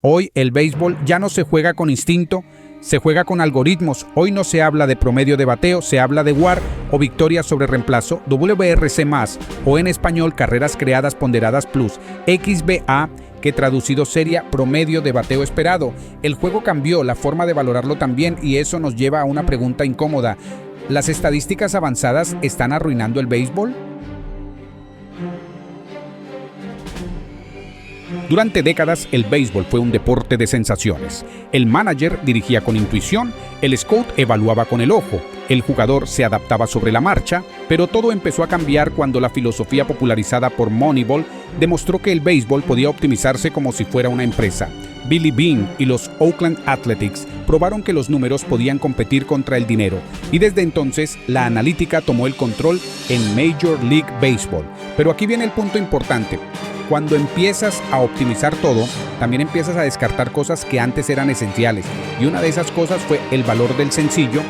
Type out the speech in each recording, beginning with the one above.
Hoy el béisbol ya no se juega con instinto, se juega con algoritmos. Hoy no se habla de promedio de bateo, se habla de WAR o victorias sobre reemplazo, WRC+, o en español carreras creadas ponderadas plus, XBA, que traducido sería promedio de bateo esperado. El juego cambió, la forma de valorarlo también, y eso nos lleva a una pregunta incómoda. ¿Las estadísticas avanzadas están arruinando el béisbol? Durante décadas, el béisbol fue un deporte de sensaciones. El manager dirigía con intuición, el scout evaluaba con el ojo, el jugador se adaptaba sobre la marcha, pero todo empezó a cambiar cuando la filosofía popularizada por Moneyball demostró que el béisbol podía optimizarse como si fuera una empresa. Billy Beane y los Oakland Athletics probaron que los números podían competir contra el dinero, y desde entonces la analítica tomó el control en Major League Baseball. Pero aquí viene el punto importante. Cuando empiezas a optimizar todo, también empiezas a descartar cosas que antes eran esenciales, y una de esas cosas fue el valor del sencillo.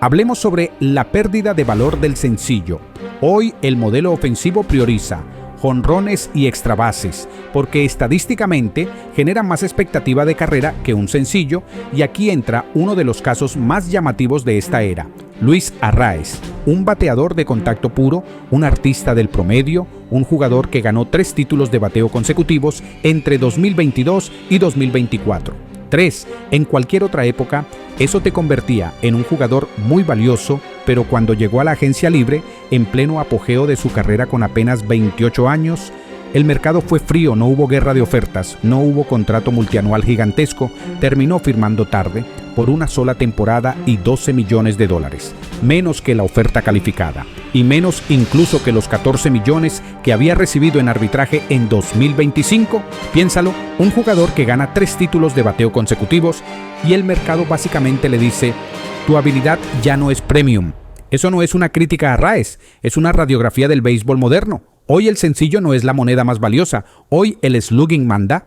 Hablemos sobre la pérdida de valor del sencillo. Hoy el modelo ofensivo prioriza jonrones y extrabases, porque estadísticamente genera más expectativa de carrera que un sencillo, y aquí entra uno de los casos más llamativos de esta era. Luis Arraez, un bateador de contacto puro, un artista del promedio, un jugador que ganó 3 títulos de bateo consecutivos entre 2022 y 2024. 3. En cualquier otra época, eso te convertía en un jugador muy valioso, pero cuando llegó a la agencia libre, en pleno apogeo de su carrera con apenas 28 años, el mercado fue frío, no hubo guerra de ofertas, no hubo contrato multianual gigantesco, terminó firmando tarde, por una sola temporada y $12 millones, menos que la oferta calificada, y menos incluso que los 14 millones que había recibido en arbitraje en 2025. Piénsalo, un jugador que gana 3 títulos de bateo consecutivos, y el mercado básicamente le dice, tu habilidad ya no es premium. Eso no es una crítica a Arraez, es una radiografía del béisbol moderno. Hoy el sencillo no es la moneda más valiosa, hoy el slugging manda.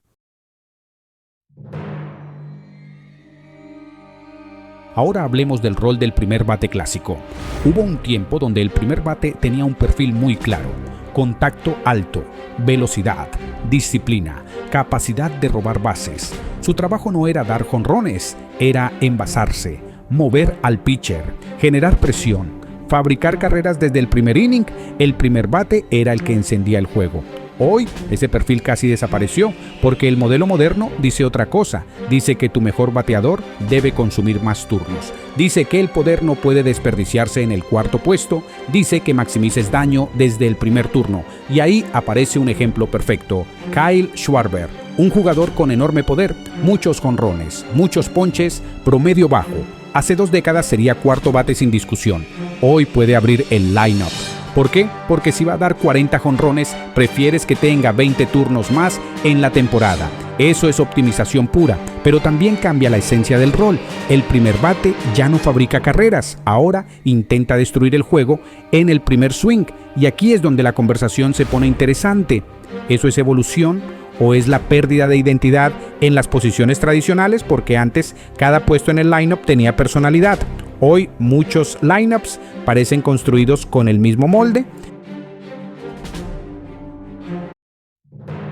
Ahora hablemos del rol del primer bate clásico. Hubo un tiempo donde el primer bate tenía un perfil muy claro: contacto alto, velocidad, disciplina, capacidad de robar bases. Su trabajo no era dar jonrones, era envasarse, mover al pitcher, generar presión, fabricar carreras desde el primer inning. El primer bate era el que encendía el juego. Hoy ese perfil casi desapareció porque el modelo moderno dice otra cosa. Dice que tu mejor bateador debe consumir más turnos. Dice que el poder no puede desperdiciarse en el cuarto puesto. Dice que maximices daño desde el primer turno. Y ahí aparece un ejemplo perfecto: Kyle Schwarber, un jugador con enorme poder, muchos jonrones, muchos ponches, promedio bajo. Hace 2 décadas sería cuarto bate sin discusión. Hoy puede abrir el line-up. ¿Por qué? Porque si va a dar 40 jonrones, prefieres que tenga 20 turnos más en la temporada. Eso es optimización pura, pero también cambia la esencia del rol. El primer bate ya no fabrica carreras, ahora intenta destruir el juego en el primer swing. Y aquí es donde la conversación se pone interesante. ¿Eso es evolución o es la pérdida de identidad en las posiciones tradicionales? Porque antes cada puesto en el lineup tenía personalidad. Hoy muchos lineups parecen construidos con el mismo molde.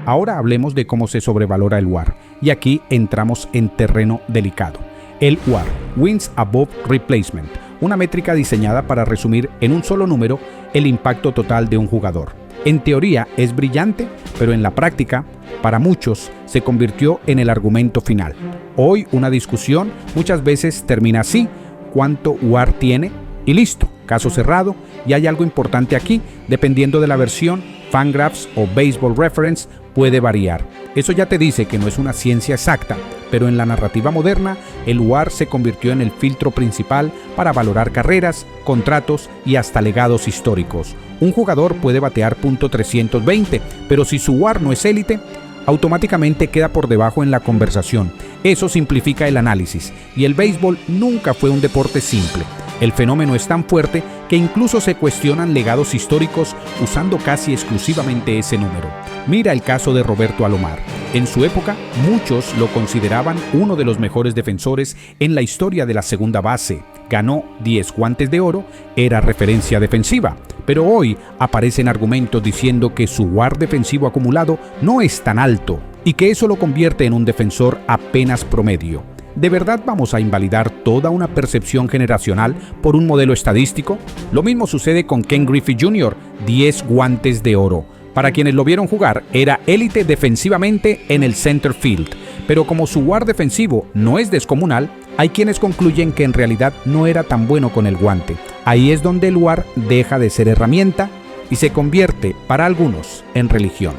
Ahora hablemos de cómo se sobrevalora el WAR, y aquí entramos en terreno delicado. El WAR, Wins Above Replacement, una métrica diseñada para resumir en un solo número el impacto total de un jugador. En teoría es brillante, pero en la práctica, para muchos, se convirtió en el argumento final. Hoy una discusión muchas veces termina así: ¿cuánto WAR tiene? Y listo, caso cerrado. Y hay algo importante aquí: dependiendo de la versión, Fangraphs o Baseball Reference puede variar. Eso ya te dice que no es una ciencia exacta, pero en la narrativa moderna, el WAR se convirtió en el filtro principal para valorar carreras, contratos y hasta legados históricos. Un jugador puede batear .320, pero si su WAR no es élite, automáticamente queda por debajo en la conversación. Eso simplifica el análisis, y el béisbol nunca fue un deporte simple. El fenómeno es tan fuerte que incluso se cuestionan legados históricos usando casi exclusivamente ese número. Mira el caso de Roberto Alomar. En su época, muchos lo consideraban uno de los mejores defensores en la historia de la segunda base. Ganó 10 guantes de oro, era referencia defensiva. Pero hoy aparecen argumentos diciendo que su WAR defensivo acumulado no es tan alto y que eso lo convierte en un defensor apenas promedio. ¿De verdad vamos a invalidar toda una percepción generacional por un modelo estadístico? Lo mismo sucede con Ken Griffey Jr., 10 guantes de oro. Para quienes lo vieron jugar, era élite defensivamente en el center field, pero como su WAR defensivo no es descomunal, hay quienes concluyen que en realidad no era tan bueno con el guante. Ahí es donde el WAR deja de ser herramienta y se convierte, para algunos, en religión.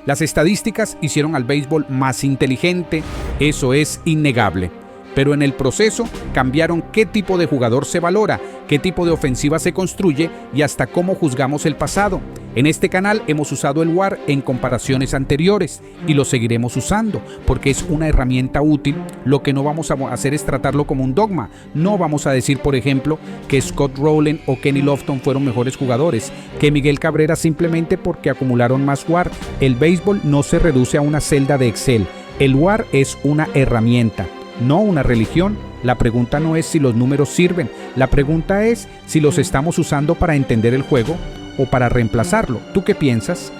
Las estadísticas hicieron al béisbol más inteligente, eso es innegable. Pero en el proceso cambiaron qué tipo de jugador se valora, qué tipo de ofensiva se construye y hasta cómo juzgamos el pasado. En este canal hemos usado el WAR en comparaciones anteriores y lo seguiremos usando porque es una herramienta útil. Lo que no vamos a hacer es tratarlo como un dogma. No vamos a decir, por ejemplo, que Scott Rowland o Kenny Lofton fueron mejores jugadores, que Miguel Cabrera simplemente porque acumularon más WAR. El béisbol no se reduce a una celda de Excel. El WAR es una herramienta, no una religión. La pregunta no es si los números sirven, la pregunta es si los estamos usando para entender el juego o para reemplazarlo. ¿Tú qué piensas?